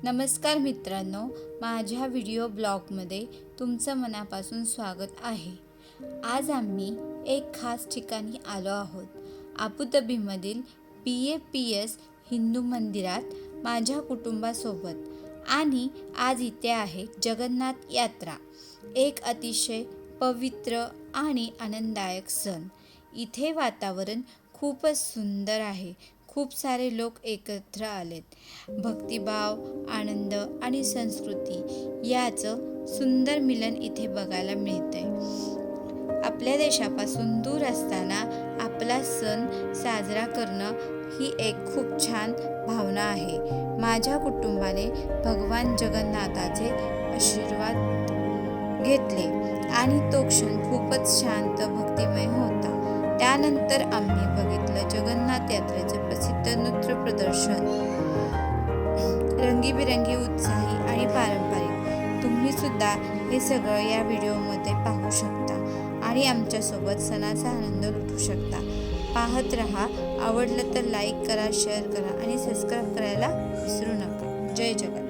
नमस्कार मित्रांनो, माझ्या व्हिडिओ ब्लॉगमध्ये तुमचं मनापासून स्वागत आहे। आज आम्ही एक खास ठिकाणी आलो आहोत। अबुधाबीमधील BAPS हिंदू मंदिरात माझ्या कुटुंबासोबत आणि आज इथे आहे जगन्नाथ यात्रा, एक अतिशय पवित्र आणि आनंददायक सण। इथे वातावरण खूपच सुंदर आहे। खूप सारे लोक एकत्र आलेत। भक्तिभाव, आनंद आणि संस्कृती याचं सुंदर मिलन इथे बघायला मिळतंय। आपल्या देशापासून दूर असताना आपला सण साजरा करणं ही एक खूप छान भावना आहे। माझ्या कुटुंबाने भगवान जगन्नाथाचे आशीर्वाद घेतले आणि तो क्षण खूपच शांत भक्तिमय होता। त्यानंतर आम्ही बघितलं जगन्नाथ यात्रेचे प्रसिद्ध नृत्य प्रदर्शन, रंगीबिरंगी, उत्साही आणि पारंपरिक। तुम्ही सुद्धा हे सगळं या व्हिडिओमध्ये पाहू शकता आणि आमच्यासोबत सणाचा आनंद लुटू शकता। पाहत रहा। आवडलं तर लाईक करा, शेअर करा आणि सबस्क्राईब करायला विसरू नका। जय जगन्नाथ।